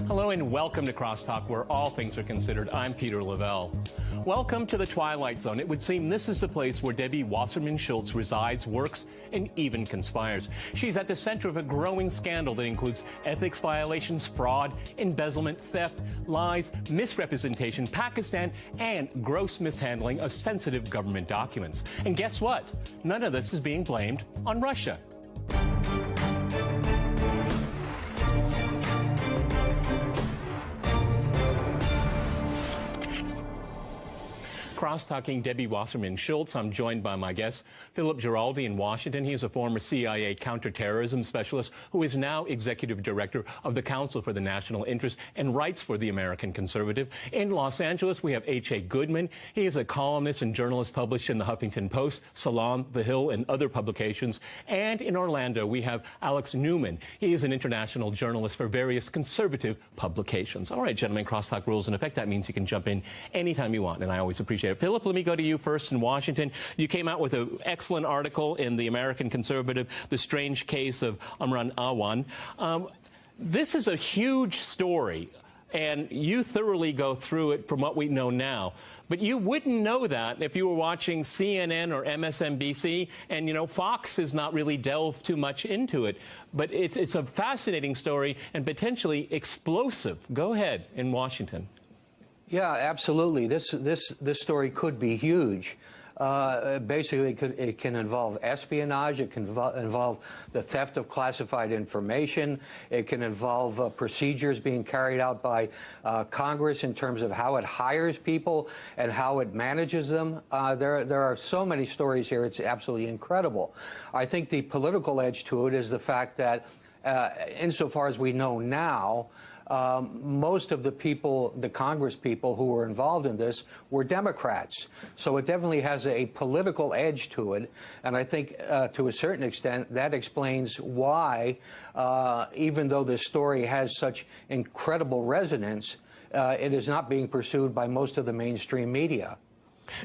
Hello and welcome to Crosstalk, where all things are considered. I'm Peter Lavelle. Welcome to the Twilight Zone. It would seem this is the place where Debbie Wasserman Schultz resides, works, and even conspires. She's at the center of a growing scandal that includes ethics violations, fraud, embezzlement, theft, lies, misrepresentation, Pakistan, and gross mishandling of sensitive government documents. And guess what? None of this is being blamed on Russia. Cross-talking Debbie Wasserman Schultz. I'm joined by my guest, Philip Giraldi in Washington. He is a former CIA counterterrorism specialist who is now executive director of the Council for the National Interest and Rights for the American Conservative. In Los Angeles, we have H.A. Goodman. He is a columnist and journalist published in the Huffington Post, Salon, The Hill, and other publications. And in Orlando, we have Alex Newman. He is an international journalist for various conservative publications. All right, gentlemen, crosstalk rules in effect. That means you can jump in anytime you want, and I always appreciate it. Philip, let me go to you first in Washington. You came out with an excellent article in the American Conservative, The Strange Case of Imran Awan. This is a huge story, and you thoroughly go through it from what we know now. But you wouldn't know that if you were watching CNN or MSNBC, and, you know, Fox has not really delved too much into it. But it's a fascinating story and potentially explosive. Go ahead in Washington. Yeah, absolutely. This story could be huge. Basically, it can involve espionage. It can involve the theft of classified information. It can involve procedures being carried out by Congress in terms of how it hires people and how it manages them. There are so many stories here. It's absolutely incredible. I think the political edge to it is the fact that, insofar as we know now, most of the people, the Congress people who were involved in this, were Democrats. So it definitely has a political edge to it. And I think to a certain extent that explains why, even though this story has such incredible resonance, it is not being pursued by most of the mainstream media.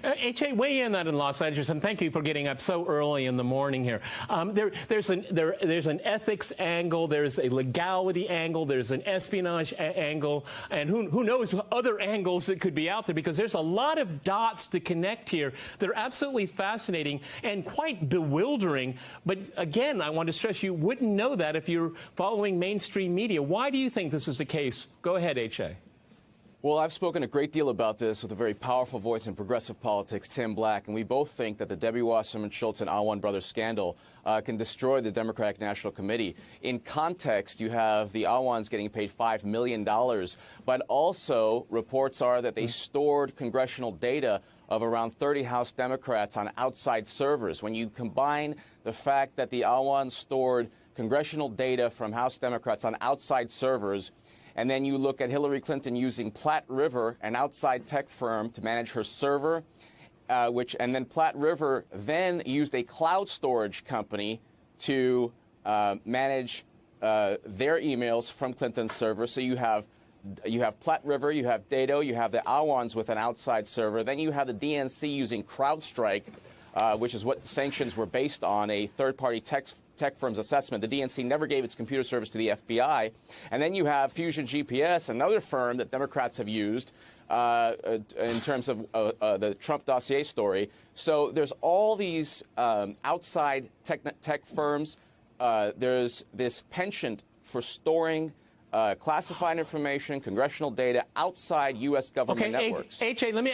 H.A., weigh in that in Los Angeles, and thank you for getting up so early in the morning here. There's an ethics angle, there's a legality angle, there's an espionage angle, and who knows other angles that could be out there, because there's a lot of dots to connect here. They're absolutely fascinating and quite bewildering. But again, I want to stress you wouldn't know that if you're following mainstream media. Why do you think this is the case? Go ahead, H.A. Well, I've spoken a great deal about this with a very powerful voice in progressive politics, Tim Black, and we both think that the Debbie Wasserman Schultz and Awan brothers scandal can destroy the Democratic National Committee. In context, you have the Awans getting paid $5 million, but also reports are that they stored congressional data of around 30 House Democrats on outside servers. When you combine the fact that the Awans stored congressional data from House Democrats on outside servers, and then you look at Hillary Clinton using Platte River, an outside tech firm, to manage her server, and then Platte River then used a cloud storage company to manage their emails from Clinton's server. So you have Platte River, you have Dado, you have the Awans with an outside server, then you have the DNC using CrowdStrike, which is what sanctions were based on, a third-party tech firm's assessment. The DNC never gave its computer service to the FBI. And then you have Fusion GPS, another firm that Democrats have used in terms of the Trump dossier story. So there's all these outside tech firms. There's this penchant for storing classified information, congressional data outside U.S. government networks. H.A., let me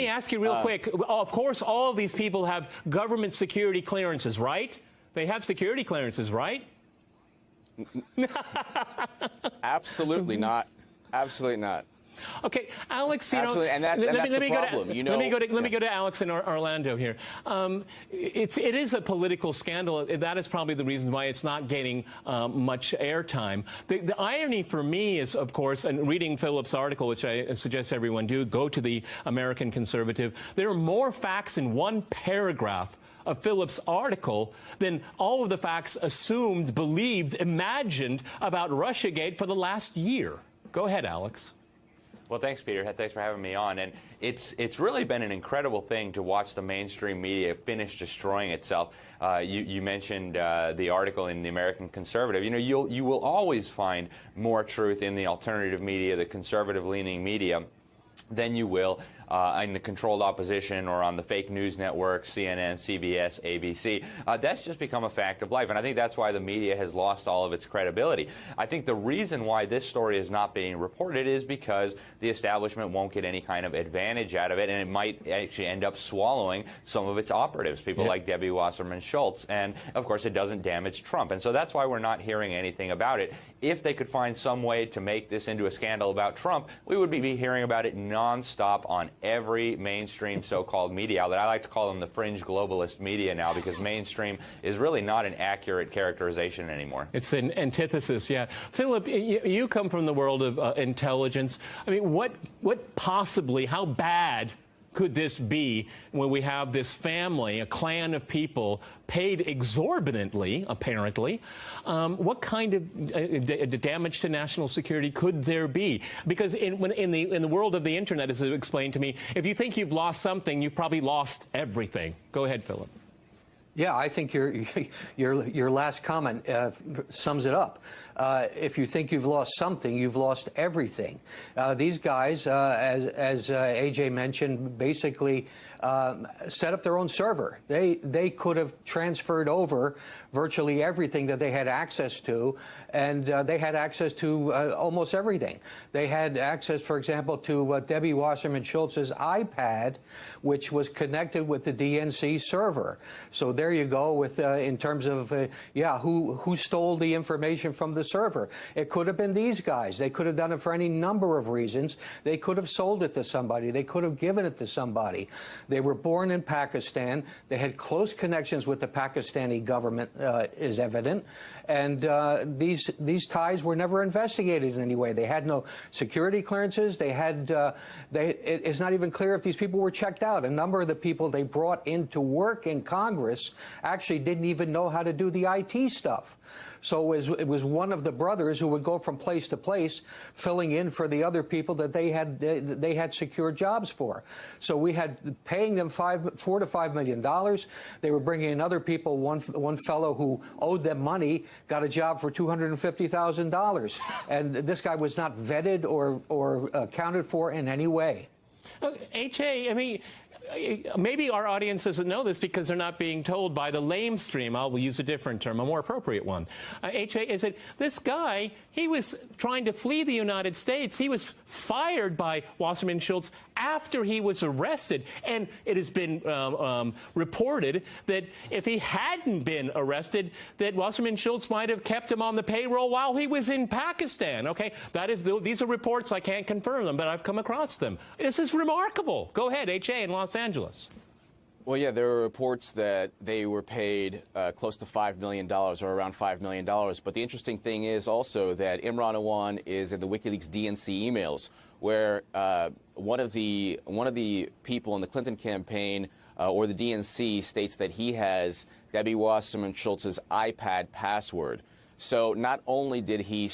ask you real quick. Of course, all of these people have government security clearances, right? They have security clearances, right? Absolutely not. Absolutely not. Okay, Alex, you absolutely, know, and that's the problem. Let me go to Alex in Orlando here. It is a political scandal. That is probably the reason why it's not gaining much airtime. The irony for me is, of course, and reading Philip's article, which I suggest everyone do, go to the American Conservative, there are more facts in one paragraph of Philip's article than all of the facts assumed, believed, imagined about Russiagate for the last year. Go ahead, Alex. Well, thanks, Peter. Thanks for having me on. And it's really been an incredible thing to watch the mainstream media finish destroying itself. You mentioned the article in the American Conservative. You know, you will always find more truth in the alternative media, the conservative-leaning media, than you will in the controlled opposition or on the fake news networks, CNN, CBS, ABC. That's just become a fact of life, and I think that's why the media has lost all of its credibility. I think the reason why this story is not being reported is because the establishment won't get any kind of advantage out of it, and it might actually end up swallowing some of its operatives, people like Debbie Wasserman Schultz, and of course it doesn't damage Trump, and so that's why we're not hearing anything about it. If they could find some way to make this into a scandal about Trump, we would be hearing about it nonstop on every mainstream so-called media outlet. I like to call them the fringe globalist media now, because mainstream is really not an accurate characterization anymore. It's an antithesis, yeah. Philip, you come from the world of intelligence. I mean, what possibly, how bad could this be when we have this family, a clan of people, paid exorbitantly, apparently? What kind of damage to national security could there be? Because in the world of the internet, as it explained to me, if you think you've lost something, you've probably lost everything. Go ahead, Philip. Yeah, I think your last comment sums it up. If you think you've lost something, you've lost everything. These guys, as AJ mentioned, basically set up their own server. They could have transferred over virtually everything that they had access to, and they had access to almost everything. They had access, for example, to Debbie Wasserman Schultz's iPad, which was connected with the DNC server. So there you go with in terms of who stole the information from the server. It could have been these guys. They could have done it for any number of reasons. They could have sold it to somebody. They could have given it to somebody. They were born in Pakistan. They had close connections with the Pakistani government, is evident. And these ties were never investigated in any way. They had no security clearances. They had it's not even clear if these people were checked out. A number of the people they brought in to work in Congress actually didn't even know how to do the IT stuff. So it was one of the brothers who would go from place to place, filling in for the other people that they had secured jobs for. So we had paying them $4 to $5 million. They were bringing in other people. One fellow who owed them money got a job for $250,000, and this guy was not vetted or accounted for in any way. H.A., I mean, maybe our audience doesn't know this because they're not being told by the lamestream. I'll use a different term, a more appropriate one. H.A., is that this guy, he was trying to flee the United States. He was fired by Wasserman Schultz after he was arrested. And it has been reported that if he hadn't been arrested, that Wasserman Schultz might have kept him on the payroll while he was in Pakistan. Okay, these are reports. I can't confirm them, but I've come across them. This is remarkable. Go ahead, H.A. in Los Angeles. Well, yeah, there are reports that they were paid close to $5 million or around $5 million. But the interesting thing is also that Imran Awan is in the WikiLeaks DNC emails, where one of the people in the Clinton campaign or the DNC states that he has Debbie Wasserman Schultz's iPad password. So not only did he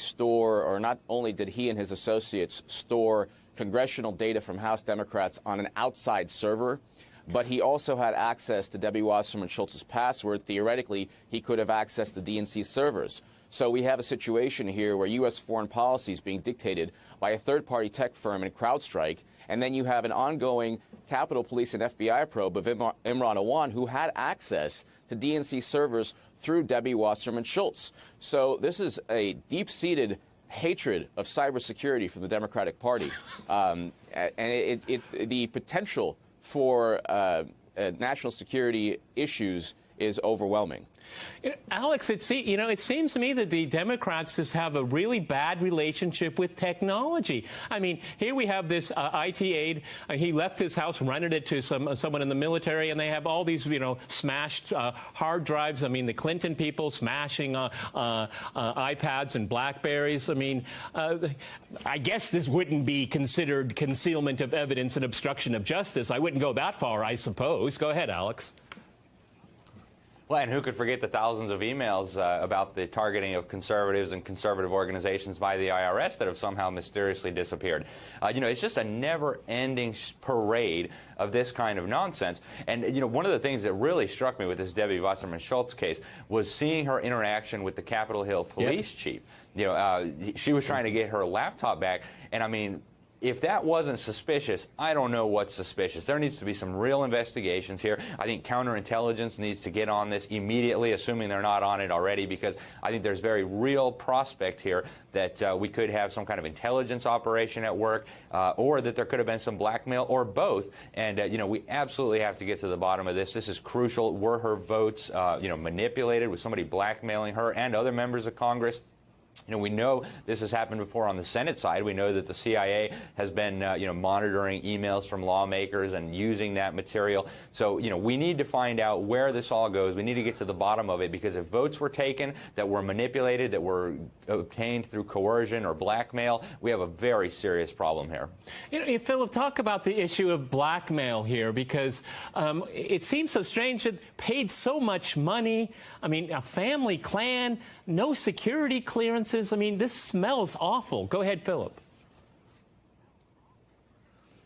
and his associates store congressional data from House Democrats on an outside server, but he also had access to Debbie Wasserman Schultz's password. Theoretically, he could have accessed the DNC servers. So we have a situation here where U.S. foreign policy is being dictated by a third-party tech firm in CrowdStrike, and then you have an ongoing Capitol Police and FBI probe of Imran Awan, who had access to DNC servers through Debbie Wasserman Schultz. So this is a deep-seated hatred of cybersecurity from the Democratic Party, and the potential for national security issues is overwhelming. Alex, it seems to me that the Democrats just have a really bad relationship with technology. I mean, here we have this IT aide. He left his house, rented it to someone in the military, and they have all these, smashed hard drives. I mean, the Clinton people smashing iPads and BlackBerries. I mean, I guess this wouldn't be considered concealment of evidence and obstruction of justice. I wouldn't go that far, I suppose. Go ahead, Alex. Well, and who could forget the thousands of emails about the targeting of conservatives and conservative organizations by the IRS that have somehow mysteriously disappeared. It's just a never-ending parade of this kind of nonsense. And, one of the things that really struck me with this Debbie Wasserman Schultz case was seeing her interaction with the Capitol Hill police chief. She was trying to get her laptop back, and I mean, if that wasn't suspicious, I don't know what's suspicious. There needs to be some real investigations here. I think counterintelligence needs to get on this immediately, assuming they're not on it already, because I think there's very real prospect here that we could have some kind of intelligence operation at work, or that there could have been some blackmail, or both. And, we absolutely have to get to the bottom of this. This is crucial. Were her votes, manipulated? Was somebody blackmailing her and other members of Congress? We know this has happened before on the Senate side. We know that the CIA has been, monitoring emails from lawmakers and using that material. So, we need to find out where this all goes. We need to get to the bottom of it, because if votes were taken that were manipulated, that were obtained through coercion or blackmail, we have a very serious problem here. Philip, talk about the issue of blackmail here, because it seems so strange that paid so much money. I mean, a family clan, no security clearance. I mean, this smells awful. Go ahead, Philip.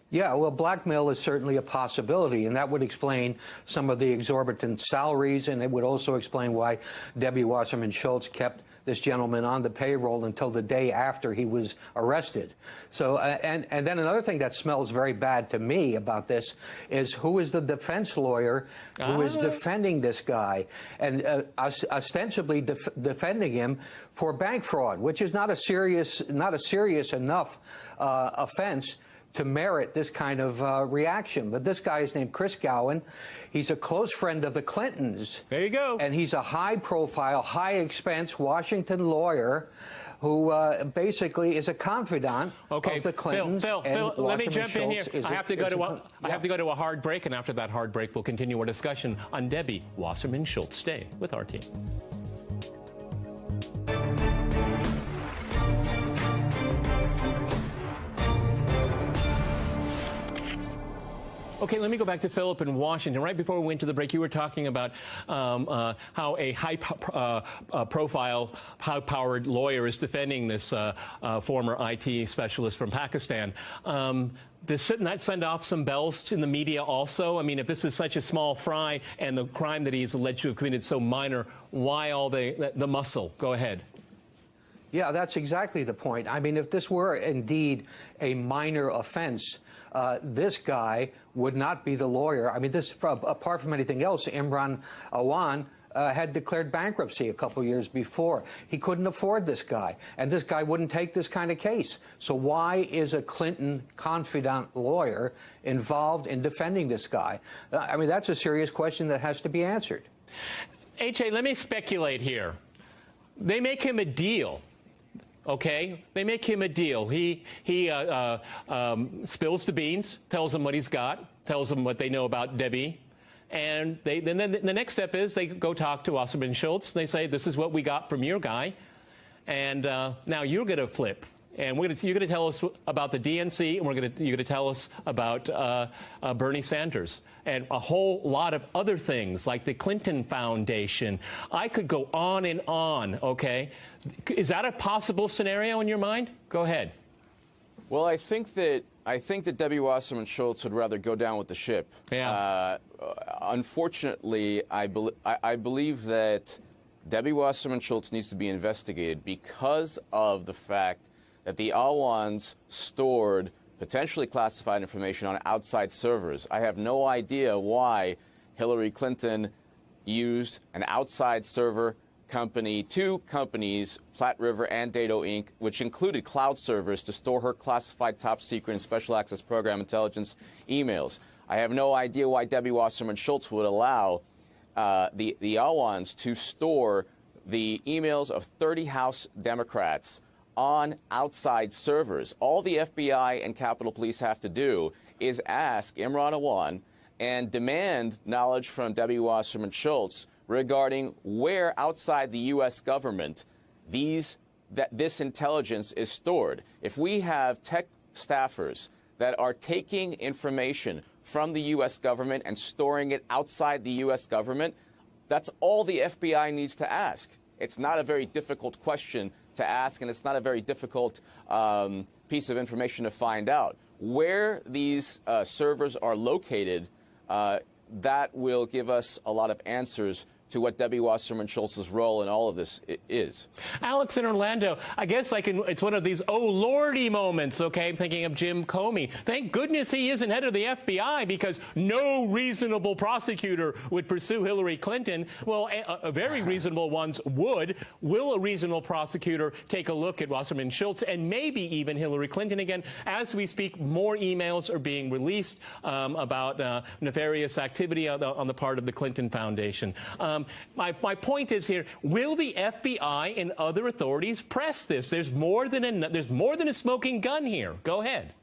Yeah, well, blackmail is certainly a possibility, and that would explain some of the exorbitant salaries, and it would also explain why Debbie Wasserman Schultz kept this gentleman on the payroll until the day after he was arrested. So, and then another thing that smells very bad to me about this is who is the defense lawyer who is defending this guy and ostensibly defending him for bank fraud, which is not a serious enough offense to merit this kind of reaction. But this guy is named Chris Gowan. He's a close friend of the Clintons. There you go. And he's a high-profile, high-expense Washington lawyer who basically is a confidant of the Clintons. Phil, let me jump in here. I have to go to a hard break, and after that hard break, we'll continue our discussion on Debbie Wasserman Schultz. Stay with our team. Okay, let me go back to Philip in Washington. Right before we went to the break, you were talking about how a high-profile, high-powered lawyer is defending this former IT specialist from Pakistan. Shouldn't that send off some bells in the media also? I mean, if this is such a small fry and the crime that he's alleged to have committed so minor, why all the muscle? Go ahead. Yeah, that's exactly the point. I mean, if this were indeed a minor offense, this guy would not be the lawyer. I mean, apart from anything else, Imran Awan had declared bankruptcy a couple years before. He couldn't afford this guy, and this guy wouldn't take this kind of case. So why is a Clinton confidant lawyer involved in defending this guy? I mean, that's a serious question that has to be answered. AJ, let me speculate here. They make him a deal. Okay, they make him a deal. He spills the beans, tells them what he's got, tells them what they know about Debbie, and then the next step is they go talk to Wasserman Schultz. They say, "This is what we got from your guy, and now you're going to flip, and you're going to tell us about the DNC, and you're going to tell us about Bernie Sanders." And a whole lot of other things, like the Clinton Foundation. I could go on and on, okay? Is that a possible scenario in your mind? Go ahead. Well, I think that Debbie Wasserman Schultz would rather go down with the ship. Yeah. Unfortunately, I believe that Debbie Wasserman Schultz needs to be investigated because of the fact that the Awans stored potentially classified information on outside servers. I have no idea why Hillary Clinton used an outside server company, two companies, Platte River and Dado Inc., which included cloud servers to store her classified top secret and special access program intelligence emails. I have no idea why Debbie Wasserman Schultz would allow the Awans to store the emails of 30 House Democrats on outside servers. All the FBI and Capitol Police have to do is ask Imran Awan and demand knowledge from Debbie Wasserman Schultz regarding where outside the U.S. government this intelligence is stored. If we have tech staffers that are taking information from the U.S. government and storing it outside the U.S. government, That's all the FBI needs to ask. It's not a very difficult question to ask, and it's not a very difficult piece of information to find out. Where these servers are located, that will give us a lot of answers to what Debbie Wasserman Schultz's role in all of this is. Alex in Orlando, I guess it's one of these oh lordy moments, okay? I'm thinking of Jim Comey. Thank goodness he isn't head of the FBI, because no reasonable prosecutor would pursue Hillary Clinton. Well, very reasonable ones would. Will a reasonable prosecutor take a look at Wasserman Schultz and maybe even Hillary Clinton again? As we speak, more emails are being released about nefarious activity on the part of the Clinton Foundation. My point is here, will the FBI and other authorities press this? There's more than a smoking gun here. Go ahead.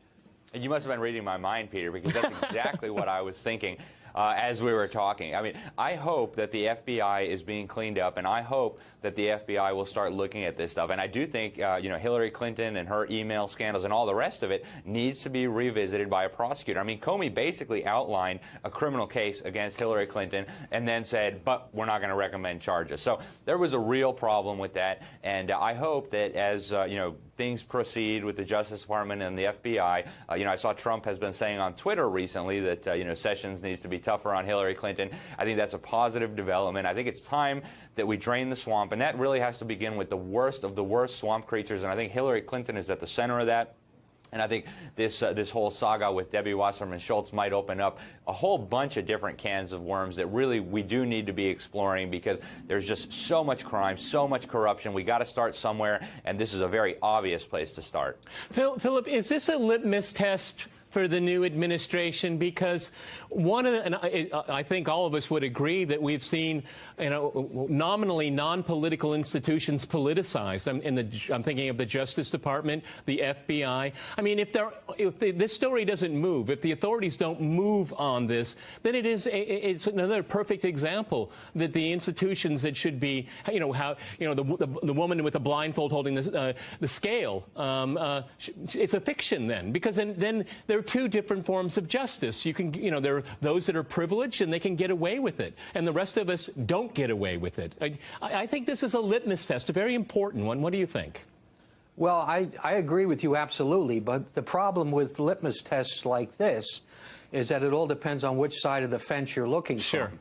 You must have been reading my mind, Peter, because that's exactly what I was thinking as we were talking. I mean, I hope that the FBI is being cleaned up, and I hope that the FBI will start looking at this stuff. And I do think, you know, Hillary Clinton and her email scandals and all the rest of it needs to be revisited by a prosecutor. I mean, Comey basically outlined a criminal case against Hillary Clinton and then said, but we're not going to recommend charges. So there was a real problem with that, and I hope that as, you know, things proceed with the Justice Department and the FBI. You know, I saw Trump has been saying on Twitter recently that, you know, Sessions needs to be tougher on Hillary Clinton. I think that's a positive development. I think it's time that we drain the swamp, and that really has to begin with the worst of the worst swamp creatures, and I think Hillary Clinton is at the center of that. And I think this whole saga with Debbie Wasserman Schultz might open up a whole bunch of different cans of worms that really we do need to be exploring, because there's just so much crime, so much corruption. We got to start somewhere, and this is a very obvious place to start. Philip, is this a litmus test for the new administration? Because I think all of us would agree that we've seen, you know, nominally non-political institutions politicized. I'm thinking of the Justice Department, the FBI. I mean, if this story doesn't move, if the authorities don't move on this, then it's another perfect example that the institutions that should be, you know, how, you know, the woman with the blindfold holding the scale, it's a fiction then, because then there are two different forms of justice. You can, you know, there are those that are privileged and they can get away with it, and the rest of us don't get away with it. I think this is a litmus test, a very important one. What do you think? Well, I agree with you absolutely, but the problem with litmus tests like this is that it all depends on which side of the fence you're looking from.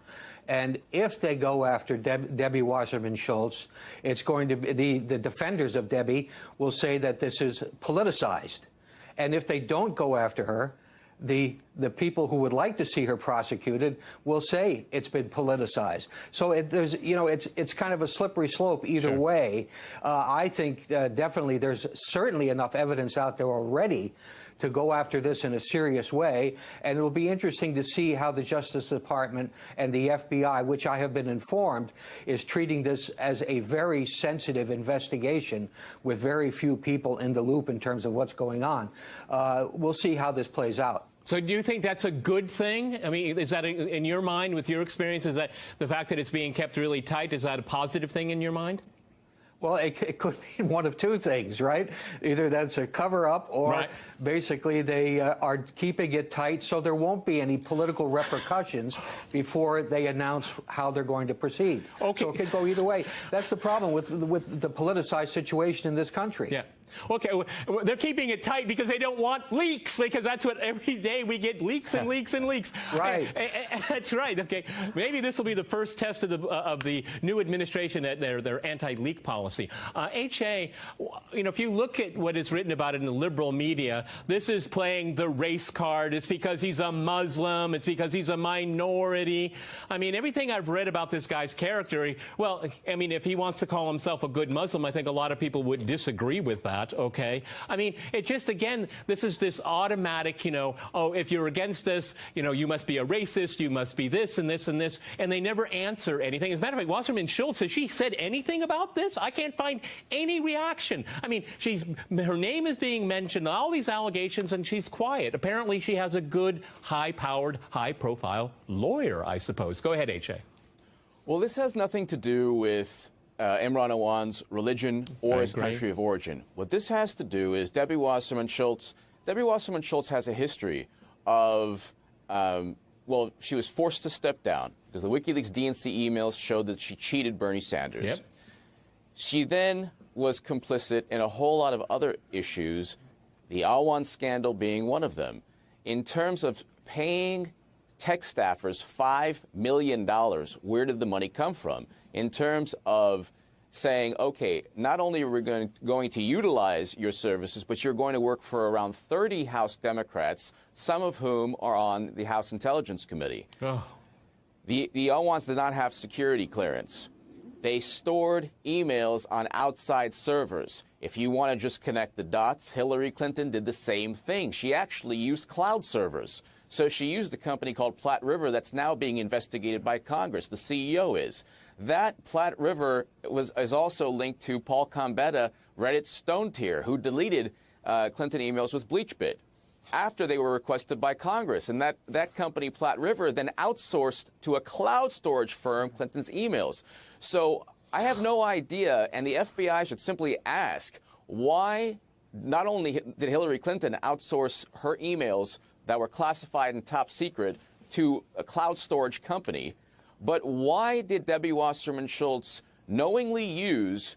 And if they go after Debbie Wasserman Schultz, it's going to be the defenders of Debbie will say that this is politicized. And if they don't go after her, the people who would like to see her prosecuted will say it's been politicized. So there's, you know, it's kind of a slippery slope either way. I think definitely there's certainly enough evidence out there already to go after this in a serious way, and it will be interesting to see how the Justice Department and the FBI, which I have been informed, is treating this as a very sensitive investigation with very few people in the loop in terms of what's going on. We'll see how this plays out. So do you think that's a good thing? I mean, is that, in your mind, with your experience, is that the fact that it's being kept really tight, is that a positive thing in your mind? Well, it could mean one of two things, right? Either that's a cover-up, or basically they are keeping it tight so there won't be any political repercussions before they announce how they're going to proceed. Okay. So it could go either way. That's the problem with the politicized situation in this country. Yeah. Okay, they're keeping it tight because they don't want leaks, because that's what every day we get, leaks and leaks and leaks. Right. That's right. Okay, maybe this will be the first test of the new administration, that their anti-leak policy. H.A., you know, if you look at what is written about it in the liberal media, this is playing the race card. It's because he's a Muslim. It's because he's a minority. I mean, everything I've read about this guy's character, well, I mean, if he wants to call himself a good Muslim, I think a lot of people would disagree with that. Okay, I mean, it just, again, this is this automatic, you know, oh, if you're against us, you know, you must be a racist, you must be this and this and this, and they never answer anything. As a matter of fact, Wasserman Schultz, has she said anything about this? I can't find any reaction. I mean, her name is being mentioned, all these allegations, and she's quiet. Apparently, she has a good, high-powered, high-profile lawyer, I suppose. Go ahead, H.A. Well, this has nothing to do with Imran Awan's religion or his country of origin. What this has to do is Debbie Wasserman Schultz. Debbie Wasserman Schultz has a history of, well, she was forced to step down. because the WikiLeaks DNC emails showed that she cheated Bernie Sanders. Yep. She then was complicit in a whole lot of other issues, the Awan scandal being one of them. In terms of paying tech staffers $5 million, where did the money come from? In terms of saying, okay, not only are we going to utilize your services, but you're going to work for around 30 House Democrats, some of whom are on the House Intelligence Committee. Oh. The Awans did not have security clearance. They stored emails on outside servers. If you want to just connect the dots, Hillary Clinton did the same thing. She actually used cloud servers. So she used a company called Platte River that's now being investigated by Congress. The CEO is. That Platte River is also linked to Paul Combetta, Reddit's Stone Tier, who deleted Clinton emails with BleachBit after they were requested by Congress. And that company, Platte River, then outsourced to a cloud storage firm Clinton's emails. So I have no idea, and the FBI should simply ask, why not only did Hillary Clinton outsource her emails that were classified and top secret to a cloud storage company, but why did Debbie Wasserman Schultz knowingly use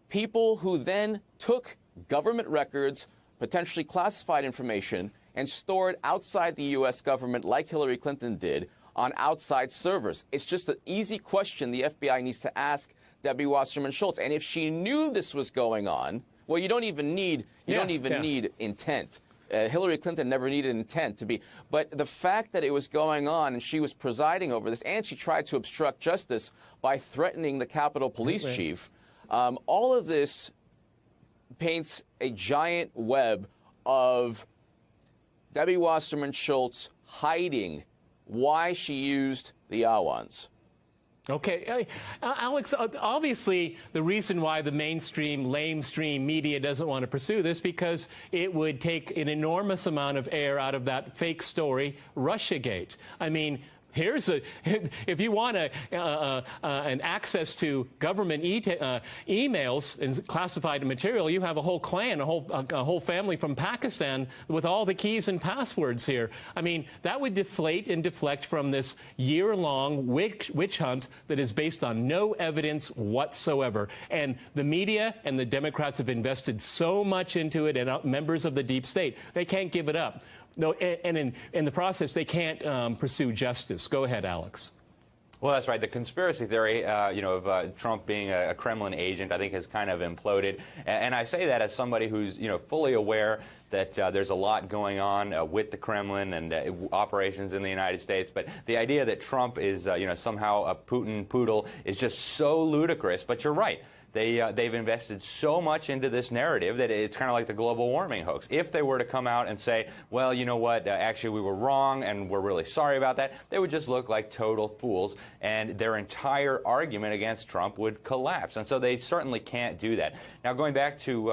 people who then took government records, potentially classified information, and stored outside the U.S. government like Hillary Clinton did on outside servers? It's just an easy question the FBI needs to ask Debbie Wasserman Schultz. And if she knew this was going on, well, you don't even need need intent. Hillary Clinton never needed intent to be. But the fact that it was going on and she was presiding over this, and she tried to obstruct justice by threatening the Capitol Police chief, all of this paints a giant web of Debbie Wasserman Schultz hiding why she used the Awans. Okay, Alex, obviously the reason why the mainstream, lamestream media doesn't want to pursue this because it would take an enormous amount of air out of that fake story, Russiagate. I mean, if you want an access to government emails and classified material, you have a whole clan, a whole family from Pakistan with all the keys and passwords here. I mean, that would deflate and deflect from this year-long witch hunt that is based on no evidence whatsoever. And the media and the Democrats have invested so much into it, and members of the deep state, they can't give it up. No, and in the process, they can't pursue justice. Go ahead, Alex. Well, that's right. The conspiracy theory, of Trump being a Kremlin agent, I think has kind of imploded. And I say that as somebody who's, fully aware that there's a lot going on with the Kremlin and operations in the United States. But the idea that Trump is, somehow a Putin poodle is just so ludicrous. But you're right. They've invested so much into this narrative that it's kind of like the global warming hoax. If they were to come out and say, well, you know what, actually we were wrong and we're really sorry about that, they would just look like total fools, and their entire argument against Trump would collapse. And so they certainly can't do that. Now, going back to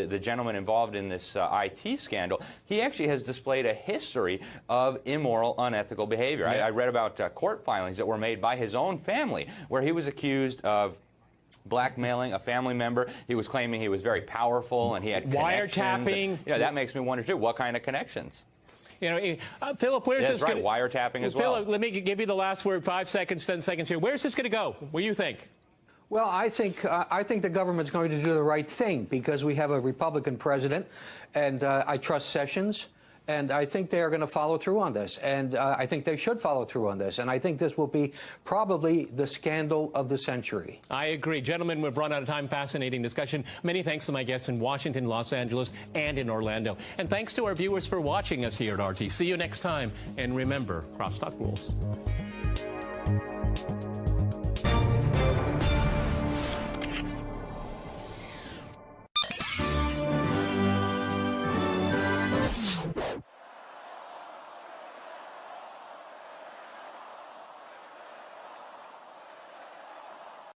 the gentleman involved in this IT scandal, he actually has displayed a history of immoral, unethical behavior. Yeah. I read about court filings that were made by his own family where he was accused of blackmailing a family member. He was claiming he was very powerful and he had wiretapping. That makes me wonder too. What kind of connections? Philip, where's this? That's right. Wiretapping as well. Philip, let me give you the last word. 5 seconds, 10 seconds here. Where's this going to go? What do you think? Well, I think the government's going to do the right thing because we have a Republican president, and I trust Sessions. And I think they are going to follow through on this. And I think they should follow through on this. And I think this will be probably the scandal of the century. I agree. Gentlemen, we've run out of time. Fascinating discussion. Many thanks to my guests in Washington, Los Angeles, and in Orlando. And thanks to our viewers for watching us here at RT. See you next time. And remember, crosstalk rules.